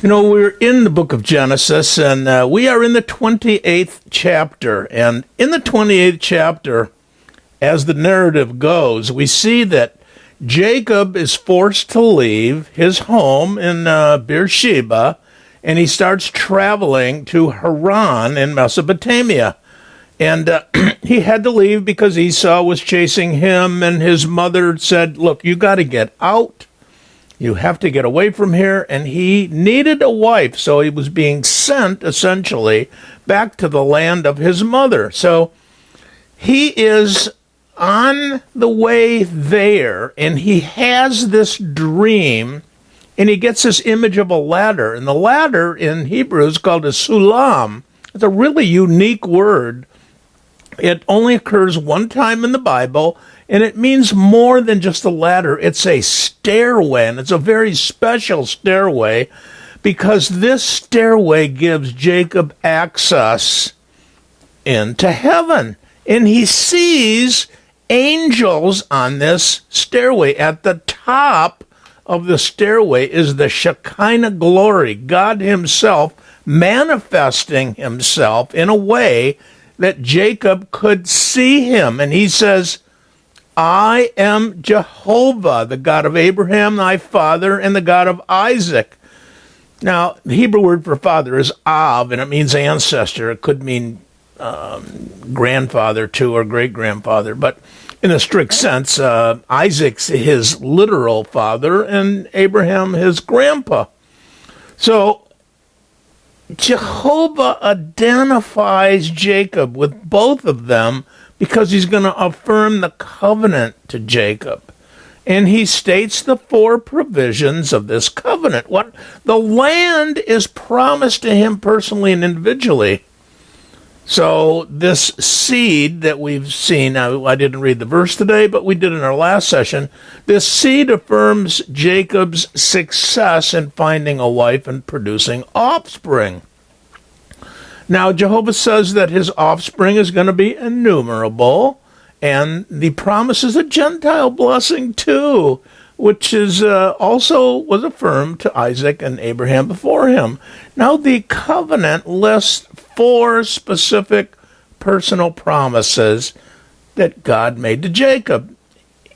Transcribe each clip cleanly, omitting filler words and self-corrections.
You know, we're in the book of Genesis, and we are in the 28th chapter. And in the 28th chapter, as the narrative goes, we see that Jacob is forced to leave his home in Beersheba, and he starts traveling to Haran in Mesopotamia. And he had to leave because Esau was chasing him, and his mother said, look, you got to get out. You have to get away from here. And he needed a wife, so he was being sent, essentially, back to the land of his mother. So he is on the way there, and he has this dream, and he gets this image of a ladder. And the ladder in Hebrew is called a sulam. It's a really unique word. It only occurs one time in the Bible, and it means more than just a ladder. It's a stairway, and it's a very special stairway because this stairway gives Jacob access into heaven. And he sees angels on this stairway. At the top of the stairway is the Shekinah glory, God himself manifesting himself in a way that Jacob could see him. And he says, I am Jehovah, the God of Abraham, thy father, and the God of Isaac. Now, the Hebrew word for father is Av, and it means ancestor. It could mean grandfather, too, or great-grandfather. But in a strict sense, Isaac's his literal father, and Abraham his grandpa. So Jehovah identifies Jacob with both of them because he's going to affirm the covenant to Jacob. And he states the four provisions of this covenant. What the land is promised to him personally and individually. So this seed that we've seen, now I didn't read the verse today, but we did in our last session, this seed affirms Jacob's success in finding a wife and producing offspring. Now, Jehovah says that his offspring is going to be innumerable, and the promise is a Gentile blessing too, which is also was affirmed to Isaac and Abraham before him. Now, the covenant lists four specific personal promises that God made to Jacob.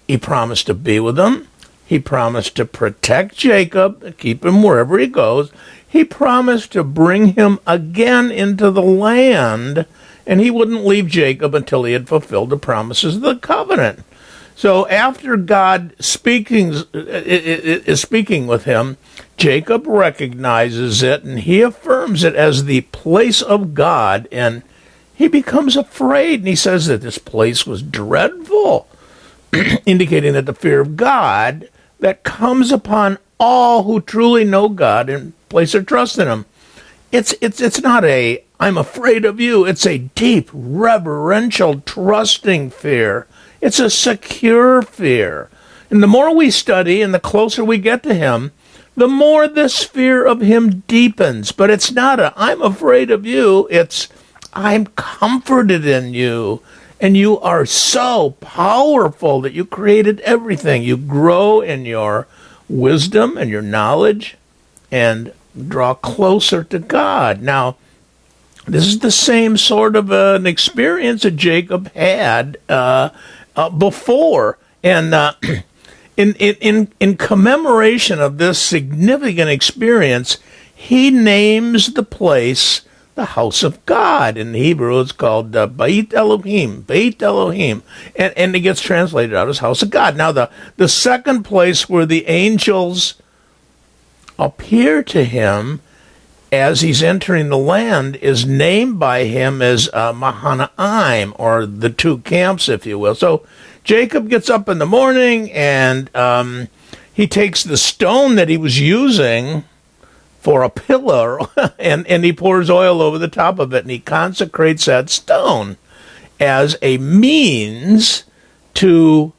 He promised to be with him. He promised to protect Jacob, keep him wherever he goes. He promised to bring him again into the land, and he wouldn't leave Jacob until he had fulfilled the promises of the covenant. So after God is speaking with him, Jacob recognizes it, and he affirms it as the place of God, and he becomes afraid, and he says that this place was dreadful, indicating that the fear of God that comes upon all who truly know God and place their trust in him. It's not a, I'm afraid of you. It's a deep, reverential, trusting fear. It's a secure fear. And the more we study and the closer we get to him, the more this fear of him deepens. But it's not a, I'm afraid of you. It's, I'm comforted in you. And you are so powerful that you created everything. You grow in your wisdom and your knowledge and draw closer to God. Now, this is the same sort of an experience that Jacob had before. And in commemoration of this significant experience, he names the place the house of God. In Hebrew, it's called Beit Elohim, Beit Elohim. And it gets translated out as house of God. Now, the second place where the angels appear to him as he's entering the land is named by him as Mahanaim, or the two camps, if you will. So Jacob gets up in the morning, and he takes the stone that he was using for a pillar, and he pours oil over the top of it, and he consecrates that stone as a means to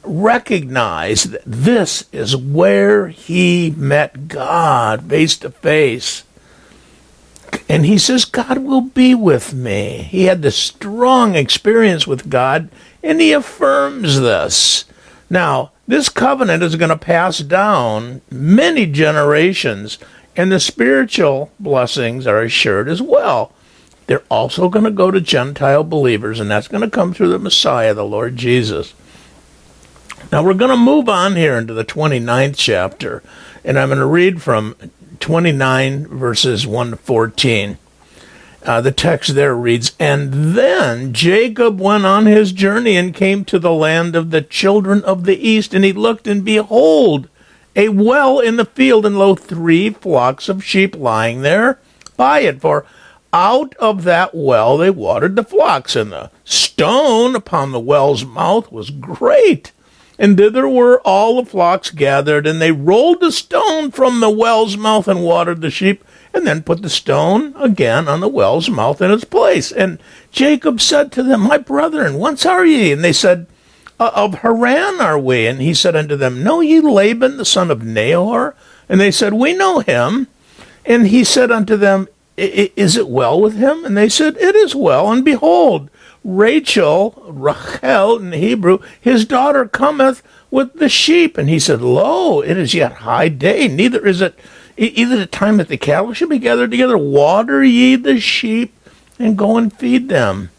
recognize that this is where he met God face to face. And he says, God will be with me. He had this strong experience with God, and he affirms this. Now, this covenant is going to pass down many generations, And the spiritual blessings are assured as well. They're also going to go to Gentile believers, and that's going to come through the Messiah, the Lord Jesus. Now we're going to move on here into the 29th chapter, and I'm going to read from 29 verses 1 to 14. The text there reads, "And then Jacob went on his journey and came to the land of the children of the east, and he looked, and behold, a well in the field, and lo, 3 flocks of sheep lying there by it. For out of that well they watered the flocks, and the stone upon the well's mouth was great. And thither were all the flocks gathered, and they rolled the stone from the well's mouth and watered the sheep, and then put the stone again on the well's mouth in its place. And Jacob said to them, My brethren, whence are ye? And they said, Of Haran are we. And he said unto them, Know ye Laban, the son of Nahor? And they said, We know him. And he said unto them, Is it well with him? And they said, It is well. And behold, Rachel in Hebrew, his daughter cometh with the sheep. And he said, Lo, it is yet high day, neither is it either the time that the cattle should be gathered together. Water ye the sheep, and go and feed them.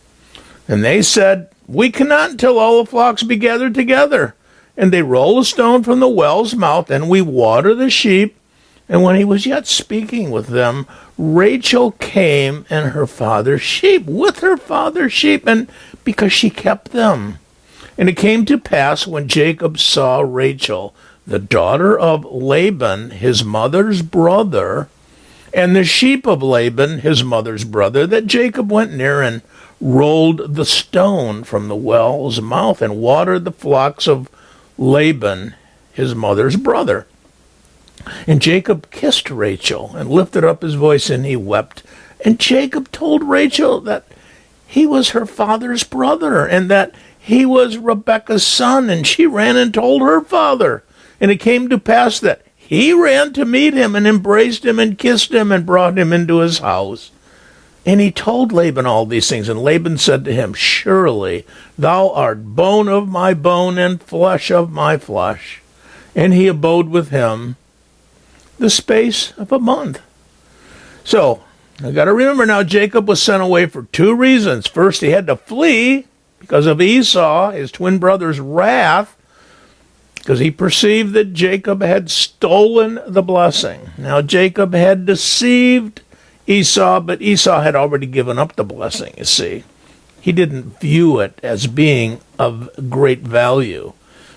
And they said, We cannot until all the flocks be gathered together. And they roll a stone from the well's mouth, and we water the sheep. And when he was yet speaking with them, Rachel came and her father's sheep, with her father's sheep, and because she kept them. And it came to pass, when Jacob saw Rachel, the daughter of Laban, his mother's brother, and the sheep of Laban, his mother's brother, that Jacob went near and rolled the stone from the well's mouth and watered the flocks of Laban, his mother's brother. And Jacob kissed Rachel and lifted up his voice, and he wept. And Jacob told Rachel that he was her father's brother, and that he was Rebekah's son, and she ran and told her father. And it came to pass that he ran to meet him and embraced him and kissed him and brought him into his house. And he told Laban all these things. And Laban said to him, Surely thou art bone of my bone and flesh of my flesh. And he abode with him the space of a month. So, I got to remember now, Jacob was sent away for 2 reasons. First, he had to flee because of Esau, his twin brother's wrath, because he perceived that Jacob had stolen the blessing. Now, Jacob had deceived Esau, but Esau had already given up the blessing, you see. He didn't view it as being of great value.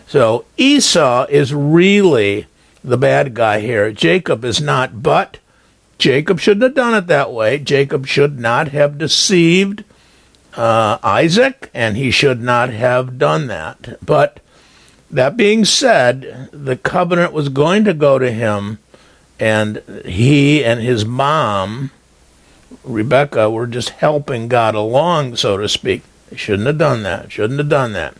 So, Esau is really the bad guy here. Jacob is not, but Jacob shouldn't have done it that way. Jacob should not have deceived Isaac, and he should not have done that. But that being said, the covenant was going to go to him, and he and his mom, Rebekah, were just helping God along, so to speak. They shouldn't have done that.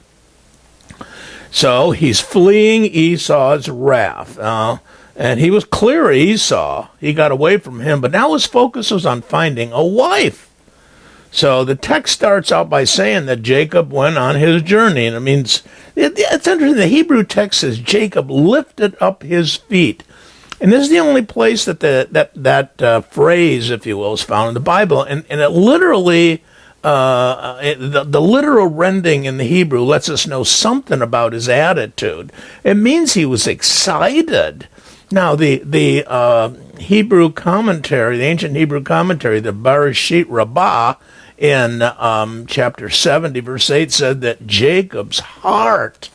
So he's fleeing Esau's wrath. And he was clear Esau. He got away from him, but now his focus was on finding a wife. So the text starts out by saying that Jacob went on his journey. And it means, it's interesting, the Hebrew text says Jacob lifted up his feet. And this is the only place that that phrase, if you will, is found in the Bible. And it literally, the literal rendering in the Hebrew lets us know something about his attitude. It means he was excited. Now, the Hebrew commentary, the ancient Hebrew commentary, the Bereshit Rabbah, in chapter 70, verse 8, said that Jacob's heart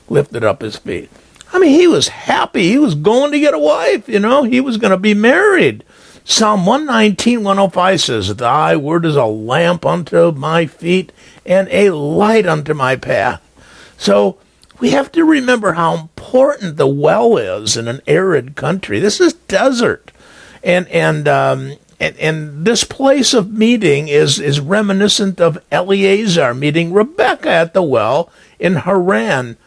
lifted up his feet. I mean, he was happy. He was going to get a wife, you know. He was going to be married. Psalm 119, 105 says, Thy word is a lamp unto my feet and a light unto my path. So we have to remember how important the well is in an arid country. This is desert. And this place of meeting is reminiscent of Eleazar meeting Rebekah at the well in Haran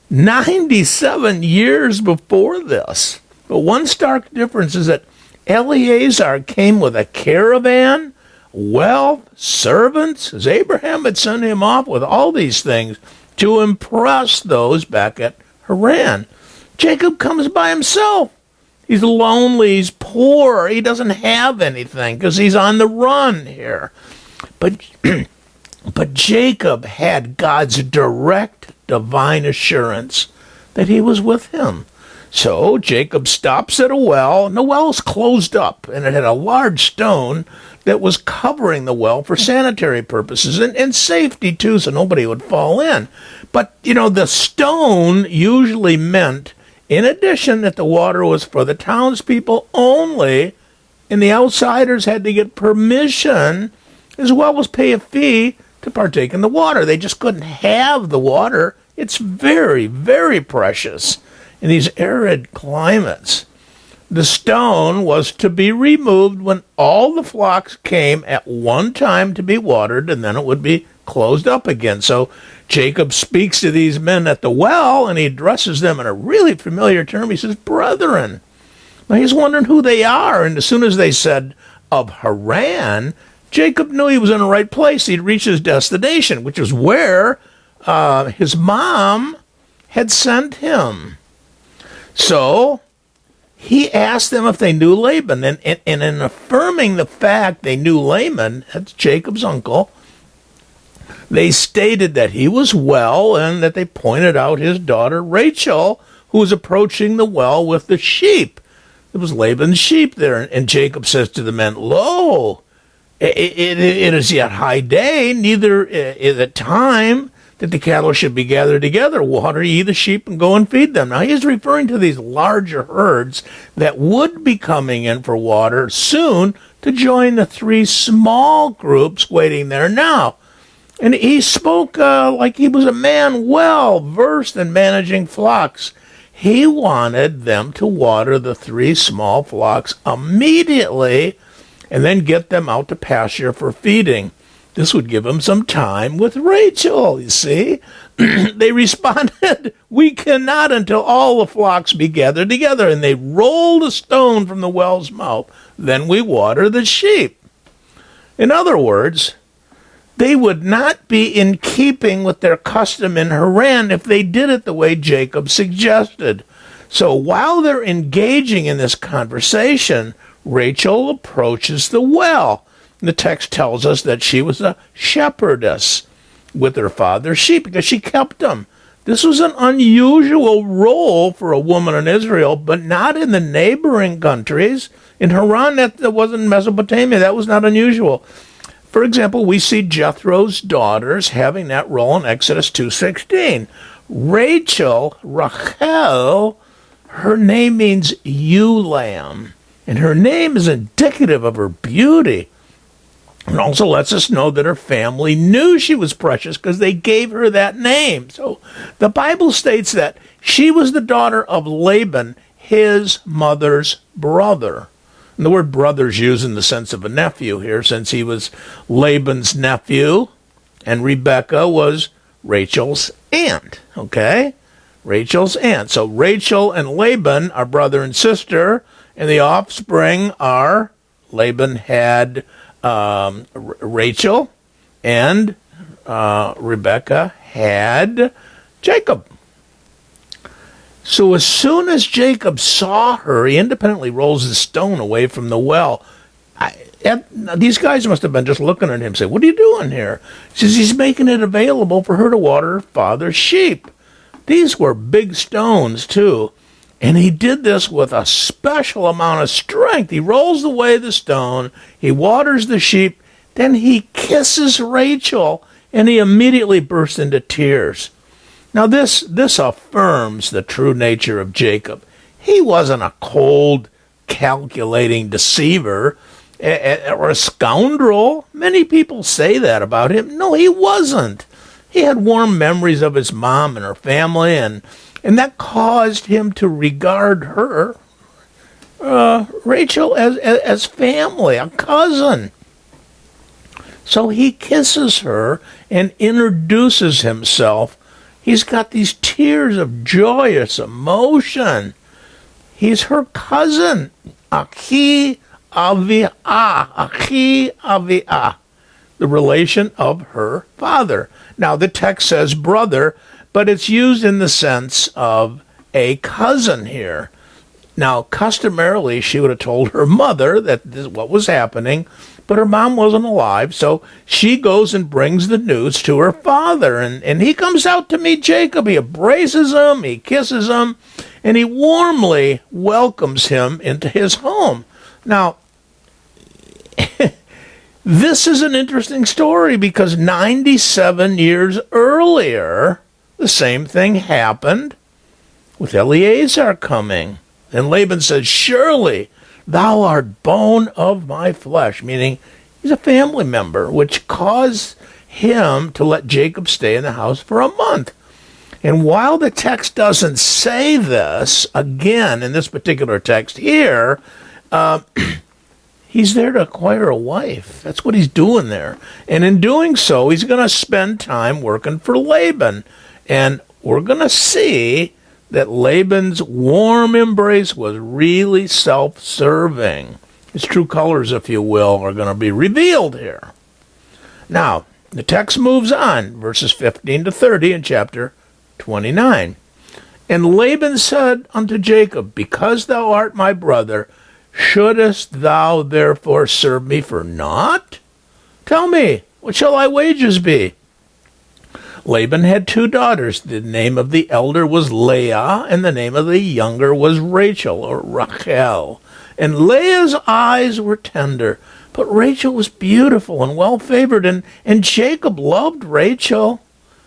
97 years before this. But one stark difference is that Eleazar came with a caravan, wealth, servants, as Abraham had sent him off with all these things to impress those back at Haran. Jacob comes by himself. He's lonely, he's poor, he doesn't have anything because he's on the run here. But but Jacob had God's direct divine assurance that he was with him. So Jacob stops at a well, and the well is closed up, and it had a large stone that was covering the well for sanitary purposes and safety too, so nobody would fall in. But, the stone usually meant, in addition, that the water was for the townspeople only, and the outsiders had to get permission as well as pay a fee to partake in the water. They just couldn't have the water. It's very, very precious in these arid climates. The stone was to be removed when all the flocks came at one time to be watered, and then it would be closed up again. So Jacob speaks to these men at the well, and he addresses them in a really familiar term. He says, brethren. Now he's wondering who they are, and as soon as they said, of Haran, Jacob knew he was in the right place. He'd reached his destination, which is where his mom had sent him. So he asked them if they knew Laban, and in affirming the fact they knew Laban, that's Jacob's uncle, they stated that he was well and that they pointed out his daughter Rachel, who was approaching the well with the sheep. It was Laban's sheep there, and Jacob says to the men, lo, it is yet high day, neither is it time that the cattle should be gathered together. Water ye the sheep and go and feed them. Now he's referring to these larger herds that would be coming in for water soon to join the three small groups waiting there now. And he spoke like he was a man well versed in managing flocks. He wanted them to water the three small flocks immediately and then get them out to pasture for feeding. This would give him some time with Rachel, you see. They responded, we cannot until all the flocks be gathered together. And they rolled a stone from the well's mouth. Then we water the sheep. In other words, they would not be in keeping with their custom in Haran if they did it the way Jacob suggested. So while they're engaging in this conversation, Rachel approaches the well. The text tells us that she was a shepherdess with her father's sheep because she kept them. This was an unusual role for a woman in Israel, but not in the neighboring countries. In Haran, that wasn't Mesopotamia. That was not unusual. For example, we see Jethro's daughters having that role in Exodus 2:16. Rachel, her name means ewe lamb, and her name is indicative of her beauty. And also lets us know that her family knew she was precious because they gave her that name. So the Bible states that she was the daughter of Laban, his mother's brother. And the word brother is used in the sense of a nephew here, since he was Laban's nephew, and Rebekah was Rachel's aunt, okay? Rachel's aunt. So Rachel and Laban are brother and sister, and the offspring are, Laban had Rachel, and Rebekah had Jacob. So as soon as Jacob saw her, he independently rolls the stone away from the well. These guys must have been just looking at him and saying, what are you doing here? He says he's making it available for her to water her father's sheep. These were big stones, too. And he did this with a special amount of strength. He rolls away the stone, he waters the sheep, then he kisses Rachel, and he immediately bursts into tears. Now this affirms the true nature of Jacob. He wasn't a cold, calculating deceiver or a scoundrel. Many people say that about him. No, he wasn't. He had warm memories of his mom and her family, and that caused him to regard her, Rachel, as family, a cousin. So he kisses her and introduces himself. He's got these tears of joyous emotion. He's her cousin, Achi Avia, the relation of her father. Now, the text says brother, but it's used in the sense of a cousin here. Now, customarily, she would have told her mother that this is what was happening, but her mom wasn't alive, so she goes and brings the news to her father, and he comes out to meet Jacob. He embraces him, he kisses him, and he warmly welcomes him into his home. Now, this is an interesting story because 97 years earlier, the same thing happened with Eleazar coming. And Laban says, surely thou art bone of my flesh, meaning he's a family member, which caused him to let Jacob stay in the house for a month. And while the text doesn't say this, again, in this particular text here, he's there to acquire a wife. That's what he's doing there. And in doing so, he's going to spend time working for Laban. And we're going to see that Laban's warm embrace was really self-serving. His true colors, if you will, are going to be revealed here. Now, the text moves on, verses 15 to 30 in chapter 29. And Laban said unto Jacob, because thou art my brother, shouldest thou therefore serve me for naught? Tell me, what shall thy wages be? Laban had 2 daughters. The name of the elder was Leah, and the name of the younger was Rachel, or Rachel. And Leah's eyes were tender, but Rachel was beautiful and well-favored, and Jacob loved Rachel.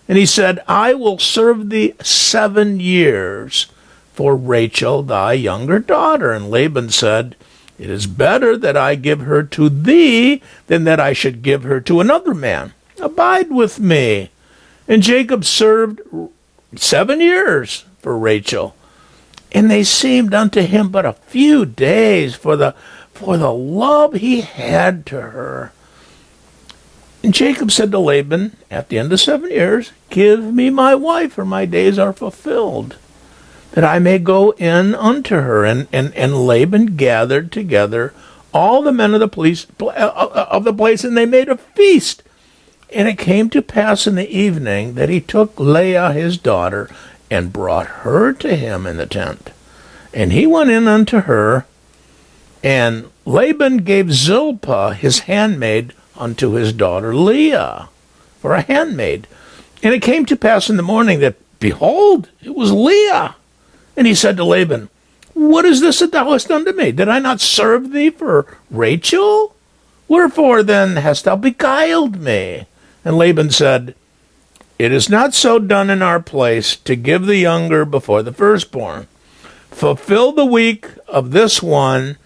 And he said, I will serve thee 7 years for Rachel, thy younger daughter. And Laban said, it is better that I give her to thee than that I should give her to another man. Abide with me. And Jacob served 7 years for Rachel, and they seemed unto him but a few days for the love he had to her. And Jacob said to Laban, at the end of 7 years, give me my wife, for my days are fulfilled, that I may go in unto her. And Laban gathered together all the men of the place, and they made a feast. And it came to pass in the evening that he took Leah his daughter and brought her to him in the tent. And he went in unto her, and Laban gave Zilpah his handmaid unto his daughter Leah for a handmaid. And it came to pass in the morning that, behold, it was Leah. And he said to Laban, what is this that thou hast done to me? Did I not serve thee for Rachel? Wherefore then hast thou beguiled me? And Laban said, it is not so done in our place to give the younger before the firstborn. Fulfill the week of this one,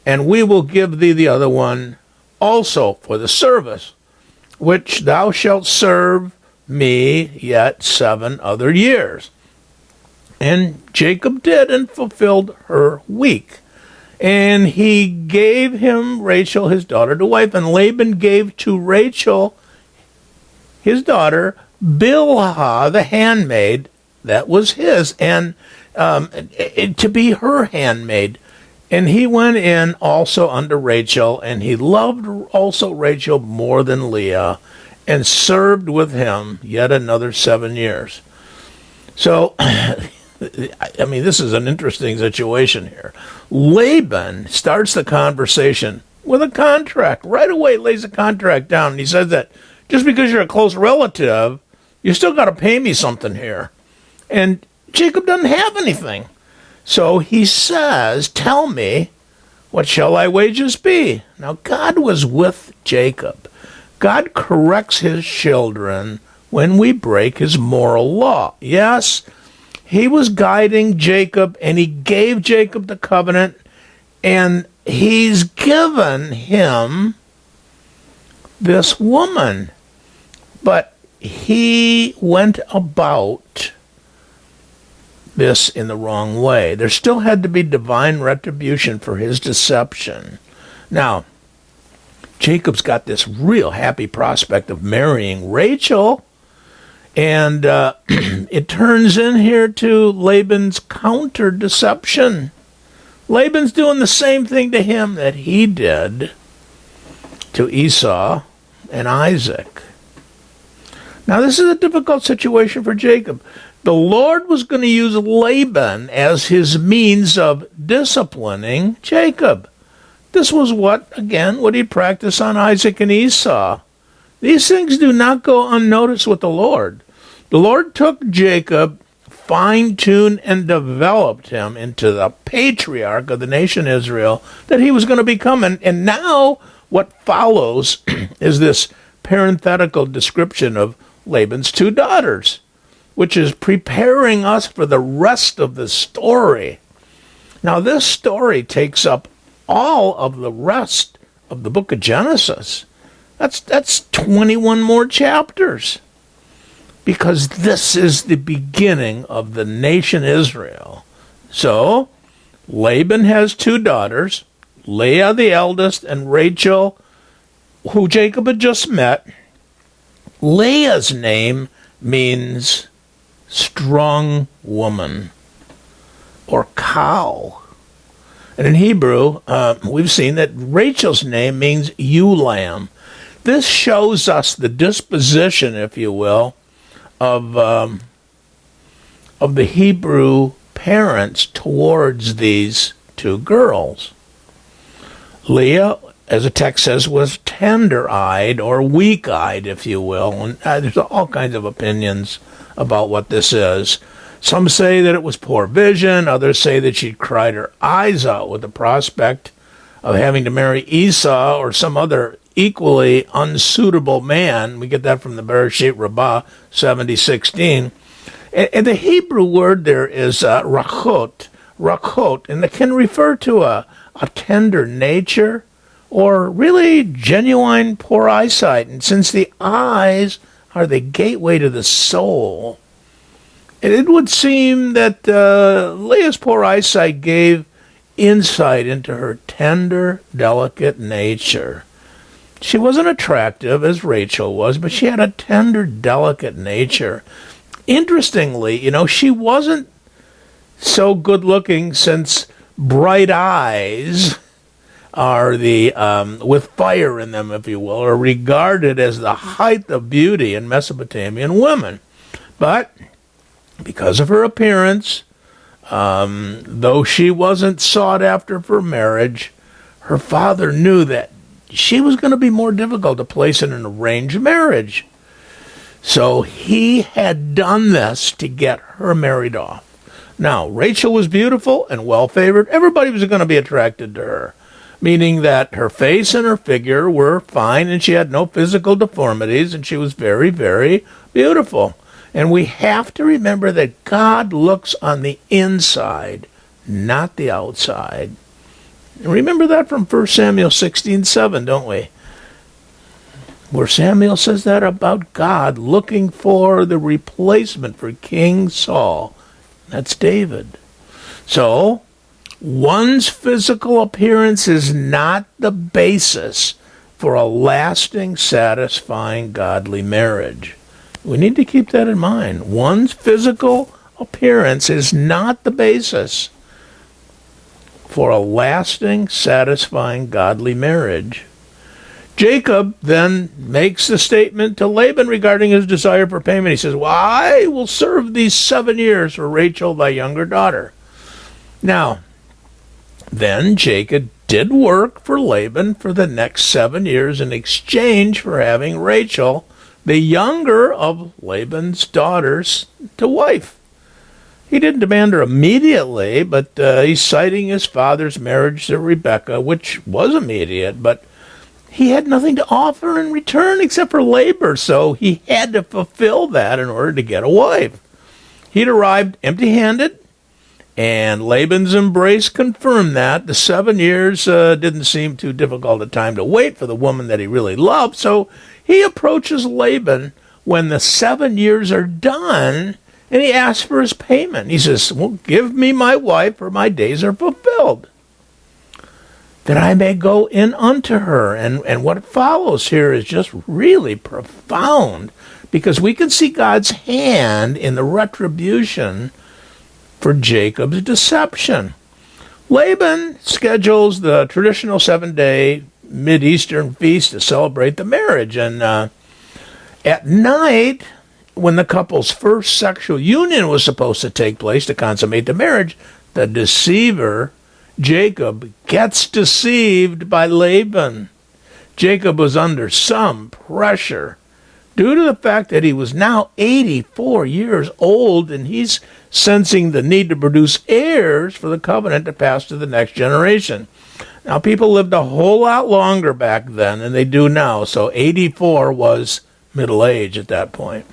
and we will give thee the other one also for the service, which thou shalt serve me yet 7 other years. And Jacob did and fulfilled her week. And he gave him Rachel his daughter to wife, and Laban gave to Rachel his daughter Bilhah the handmaid that was his, and to be her handmaid. And he went in also unto Rachel, and he loved also Rachel more than Leah, and served with him yet another 7 years. So, I mean, this is an interesting situation here. Laban starts the conversation with a contract. Right away lays a contract down, and he says that just because you're a close relative, you still got to pay me something here. And Jacob doesn't have anything. So he says, tell me, what shall thy wages be? Now, God was with Jacob. God corrects his children when we break his moral law. Yes, he was guiding Jacob, and he gave Jacob the covenant, and he's given him this woman. But he went about this in the wrong way. There still had to be divine retribution for his deception. Now, Jacob's got this real happy prospect of marrying Rachel, and it turns in here to Laban's counter-deception. Laban's doing the same thing to him that he did to Esau and Isaac. Now, this is a difficult situation for Jacob. The Lord was going to use Laban as his means of disciplining Jacob. This was what he practiced on Isaac and Esau. These things do not go unnoticed with the Lord. The Lord took Jacob, fine-tuned and developed him into the patriarch of the nation Israel that he was going to become. And now what follows is this parenthetical description of Laban's two daughters, which is preparing us for the rest of the story. Now, this story takes up all of the rest of the book of Genesis. That's 21 more chapters, because this is the beginning of the nation Israel. So, Laban has two daughters, Leah the eldest and Rachel, who Jacob had just met. Leah's name means strong woman or cow. And in Hebrew, we've seen that Rachel's name means ewe lamb. This shows us the disposition, if you will, of the Hebrew parents towards these two girls. Leah, as the text says, was tender-eyed or weak-eyed, if you will. And there's all kinds of opinions about what this is. Some say that it was poor vision. Others say that she cried her eyes out with the prospect of having to marry Esau or some other equally unsuitable man. We get that from the Bereshit Rabbah 70:16. And the Hebrew word there is rachot, and it can refer to a tender nature or really genuine poor eyesight. And since the eyes are the gateway to the soul, it would seem that Leah's poor eyesight gave insight into her tender, delicate nature. She wasn't attractive as Rachel was, but she had a tender, delicate nature. Interestingly, she wasn't so good looking, since bright eyes are the with fire in them, if you will, are regarded as the height of beauty in Mesopotamian women. But because of her appearance, though she wasn't sought after for marriage, her father knew that she was going to be more difficult to place in an arranged marriage. So he had done this to get her married off. Now, Rachel was beautiful and well-favored. Everybody was going to be attracted to her, meaning that her face and her figure were fine, and she had no physical deformities, and she was very, very beautiful. And we have to remember that God looks on the inside, not the outside. And remember that from 1 Samuel 16:7, don't we? Where Samuel says that about God looking for the replacement for King Saul. That's David. So, one's physical appearance is not the basis for a lasting, satisfying, godly marriage. We need to keep that in mind. One's physical appearance is not the basis for a lasting, satisfying, godly marriage. Jacob then makes the statement to Laban regarding his desire for payment. He says, "Well, I will serve these 7 years for Rachel, thy younger daughter." Now, then Jacob did work for Laban for the next 7 years in exchange for having Rachel, the younger of Laban's daughters, to wife. He didn't demand her immediately, but he's citing his father's marriage to Rebekah, which was immediate, but he had nothing to offer in return except for labor, so he had to fulfill that in order to get a wife. He'd arrived empty-handed, and Laban's embrace confirmed that. The 7 years didn't seem too difficult a time to wait for the woman that he really loved, so he approaches Laban when the 7 years are done, and he asks for his payment. He says, "Well, give me my wife, for my days are fulfilled, that I may go in unto her." And what follows here is just really profound, because we can see God's hand in the retribution for Jacob's deception. Laban schedules the traditional 7-day Mid-Eastern feast to celebrate the marriage. And at night, when the couple's first sexual union was supposed to take place to consummate the marriage, the deceiver, Jacob, gets deceived by Laban. Jacob was under some pressure due to the fact that he was now 84 years old, and he's sensing the need to produce heirs for the covenant to pass to the next generation. Now, people lived a whole lot longer back then than they do now, so 84 was middle age at that point.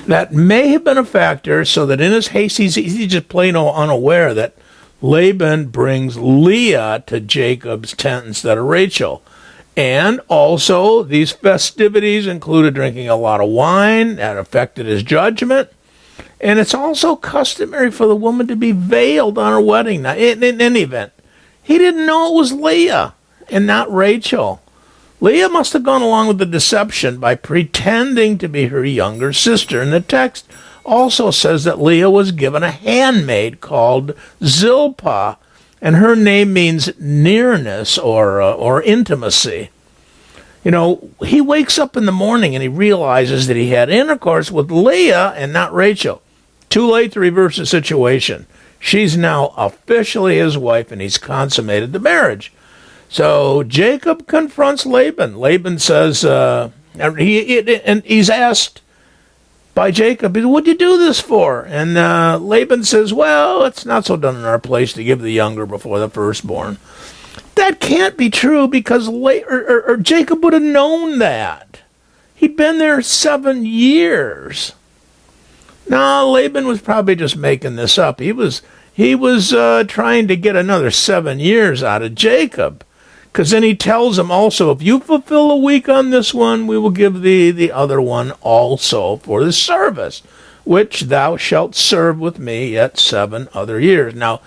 That may have been a factor, so that in his haste, he's just plain unaware that Laban brings Leah to Jacob's tent instead of Rachel. And also, these festivities included drinking a lot of wine. That affected his judgment. And it's also customary for the woman to be veiled on her wedding night. In any event, he didn't know it was Leah and not Rachel. Leah must have gone along with the deception by pretending to be her younger sister. And the text also says that Leah was given a handmaid called Zilpah, and her name means nearness or intimacy. You know, he wakes up in the morning and he realizes that he had intercourse with Leah and not Rachel. Too late to reverse the situation. She's now officially his wife, and he's consummated the marriage. So Jacob confronts Laban. Laban says, and he's asked by Jacob, what'd you do this for? And Laban says, well, it's not so done in our place to give the younger before the firstborn. That can't be true, because Jacob would have known that. He'd been there 7 years. No, Laban was probably just making this up. He was trying to get another 7 years out of Jacob. Because then he tells him also, if you fulfill a week on this one, we will give thee the other one also for the service, which thou shalt serve with me yet 7 other years. Now,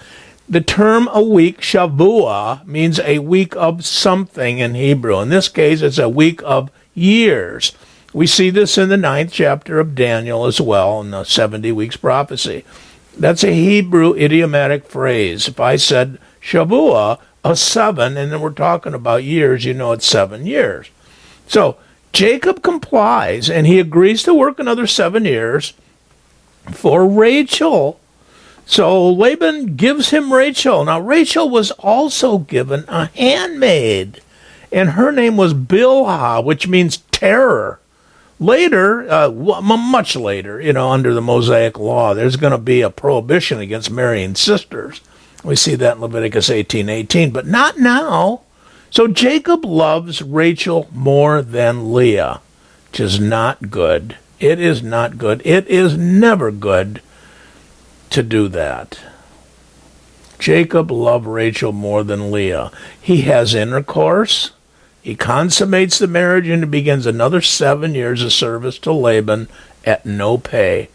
the term a week, Shavuah, means a week of something in Hebrew. In this case, it's a week of years. We see this in the 9th chapter of Daniel as well, in the 70 weeks prophecy. That's a Hebrew idiomatic phrase. If I said Shavuah, a 7, and then we're talking about years, you know it's 7 years. So Jacob complies, and he agrees to work another 7 years for Rachel. So Laban gives him Rachel. Now, Rachel was also given a handmaid, and her name was Bilhah, which means terror. Later, much later, under the Mosaic law, there's going to be a prohibition against marrying sisters. We see that in Leviticus 18:18, but not now. So Jacob loves Rachel more than Leah, which is not good. It is not good. It is never good to do that. Jacob loved Rachel more than Leah. He has intercourse. He consummates the marriage, and he begins another 7 years of service to Laban at no pay.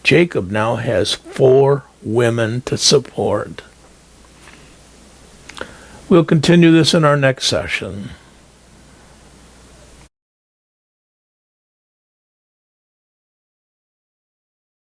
Jacob now has 4 women to support. We'll continue this in our next session.